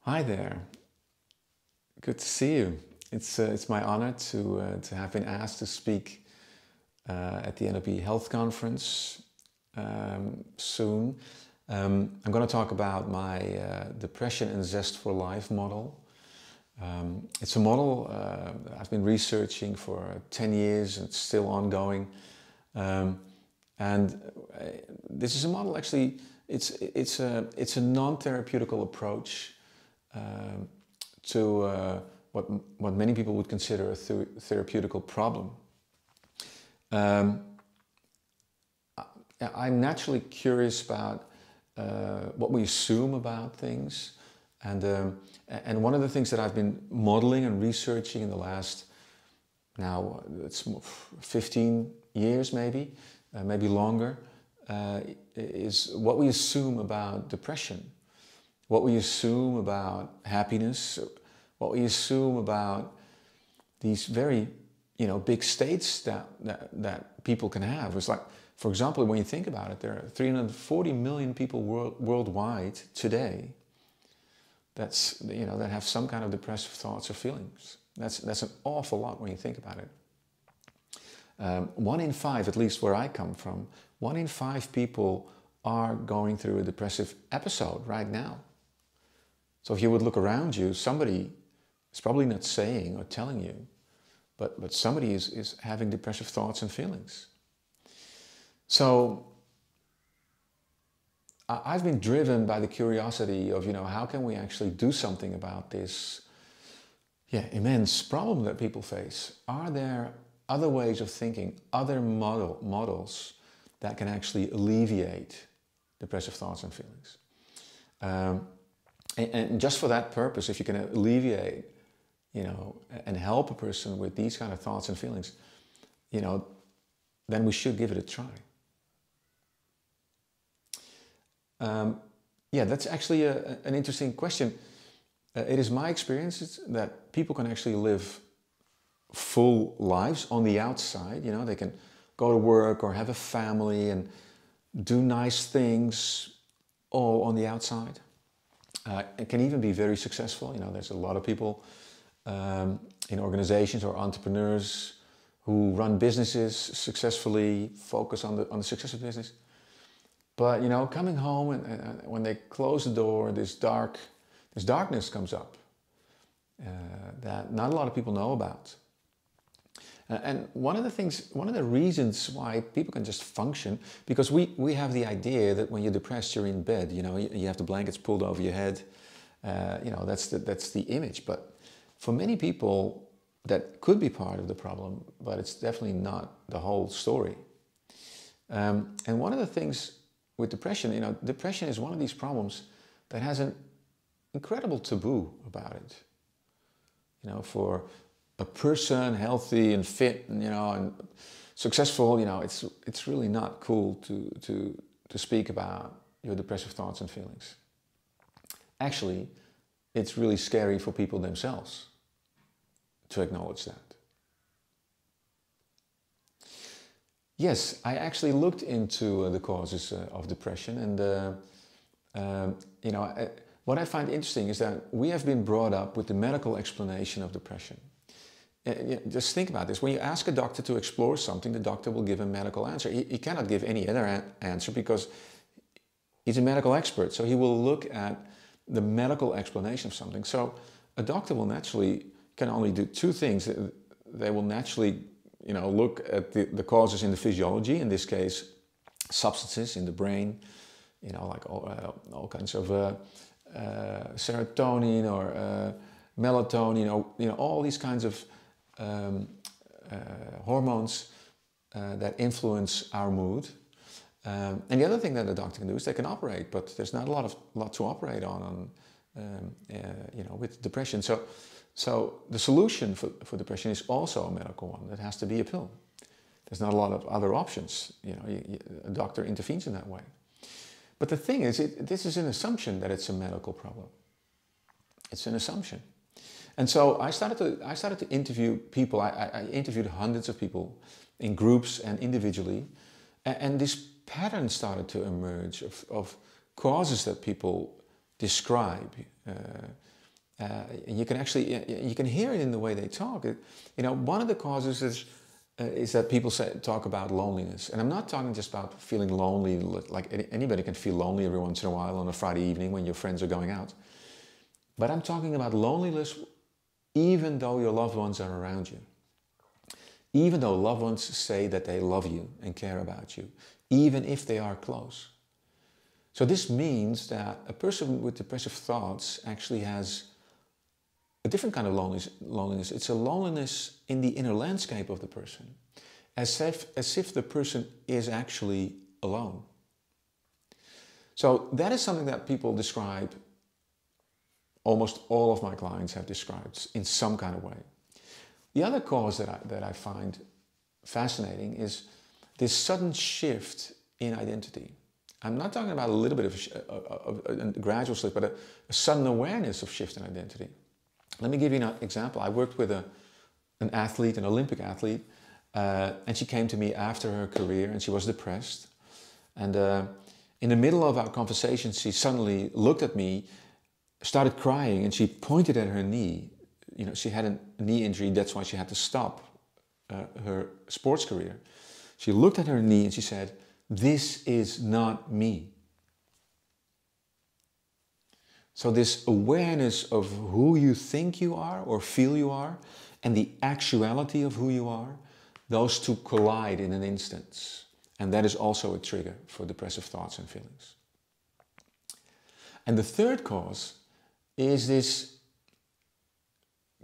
Hi there. Good to see you. It's my honor to have been asked to speak at the NLP Health Conference soon. I'm going to talk about my depression and Zest for Life model. It's a model I've been researching for 10 years and it's still ongoing. This is a model, actually, it's a non-therapeutical approach to what many people would consider a therapeutical problem. I'm naturally curious about what we assume about things, and one of the things that I've been modeling and researching in the last, now it's 15 years maybe longer, is what we assume about depression, what we assume about happiness, what we assume about these very, big states that people can have. It's like, for example, when you think about it, there are 340 million people worldwide today that have some kind of depressive thoughts or feelings. That's an awful lot when you think about it. 1 in 5, at least where I come from, 1 in 5 people are going through a depressive episode right now. So if you would look around you, somebody is probably not saying or telling you, but somebody is having depressive thoughts and feelings. So I've been driven by the curiosity of, how can we actually do something about this immense problem that people face? Are there other ways of thinking, other models that can actually alleviate depressive thoughts and feelings? And just for that purpose, if you can alleviate, and help a person with these kind of thoughts and feelings, then we should give it a try. That's actually an interesting question. It is my experience that people can actually live full lives on the outside. They can go to work or have a family and do nice things all on the outside. It can even be very successful. There's a lot of people in organizations or entrepreneurs who run businesses successfully, focus on the success of business. But coming home and when they close the door, this darkness comes up that not a lot of people know about. And one of the reasons why people can just function, because we have the idea that when you're depressed, you're in bed, you have the blankets pulled over your head, that's the image. But for many people, that could be part of the problem, but it's definitely not the whole story. And one of the things with depression, depression is one of these problems that has an incredible taboo about it. For a person healthy and fit, and successful, it's really not cool to speak about your depressive thoughts and feelings. Actually, it's really scary for people themselves to acknowledge that. Yes, I actually looked into the causes of depression, and what I find interesting is that we have been brought up with the medical explanation of depression. Just think about this. When you ask a doctor to explore something, the doctor will give a medical answer. He cannot give any other answer because he's a medical expert. So he will look at the medical explanation of something. So a doctor will naturally can only do two things. They will naturally, look at the causes in the physiology. In this case, substances in the brain, like all kinds of serotonin or melatonin, or all these kinds of hormones that influence our mood. And the other thing that a doctor can do is they can operate, but there's not a lot to operate on with depression. So the solution for depression is also a medical one. That has to be a pill. There's not a lot of other options. A doctor intervenes in that way. But the thing is, this is an assumption that it's a medical problem. It's an assumption. And so I started to interview people. I interviewed hundreds of people in groups and individually. And this pattern started to emerge of causes that people describe. You can actually, you can hear it in the way they talk. One of the causes is that people talk about loneliness. And I'm not talking just about feeling lonely, like anybody can feel lonely every once in a while on a Friday evening when your friends are going out. But I'm talking about loneliness even though your loved ones are around you. Even though loved ones say that they love you and care about you, even if they are close. So this means that a person with depressive thoughts actually has a different kind of loneliness. It's a loneliness in the inner landscape of the person, as if the person is actually alone. So that is something that people describe, almost all of my clients have described in some kind of way. The other cause that I find fascinating is this sudden shift in identity. I'm not talking about a little bit of a gradual shift, but a sudden awareness of shift in identity. Let me give you an example. I worked with an athlete, an Olympic athlete, and she came to me after her career and she was depressed. And in the middle of our conversation, she suddenly looked at me, started crying, and she pointed at her knee. She had a knee injury, that's why she had to stop her sports career. She looked at her knee and she said, "This is not me." So this awareness of who you think you are or feel you are and the actuality of who you are, those two collide in an instant. And that is also a trigger for depressive thoughts and feelings. And the third cause is this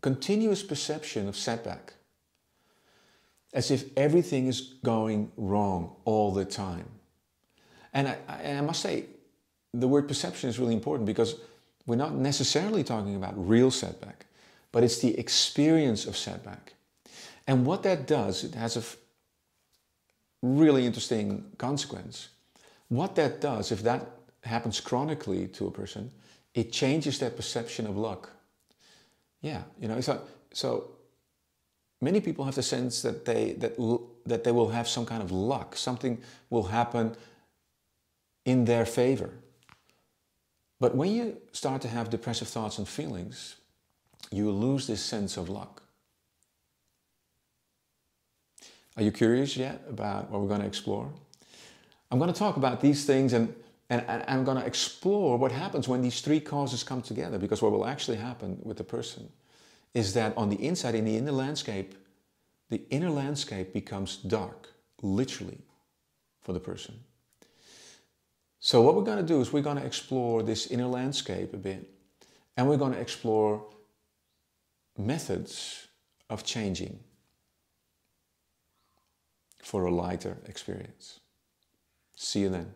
continuous perception of setback, as if everything is going wrong all the time. And I must say, the word perception is really important because we're not necessarily talking about real setback, but it's the experience of setback. And what that does, it has a really interesting consequence. What that does, if that happens chronically to a person, it changes their perception of luck. Yeah, so many people have the sense that they will have some kind of luck, something will happen in their favor. But when you start to have depressive thoughts and feelings, you lose this sense of luck. Are you curious yet about what we're going to explore? I'm going to talk about these things and I'm going to explore what happens when these three causes come together, because what will actually happen with the person is that on the inside, in the inner landscape becomes dark, literally, for the person. So what we're going to do is we're going to explore this inner landscape a bit, and we're going to explore methods of changing for a lighter experience. See you then.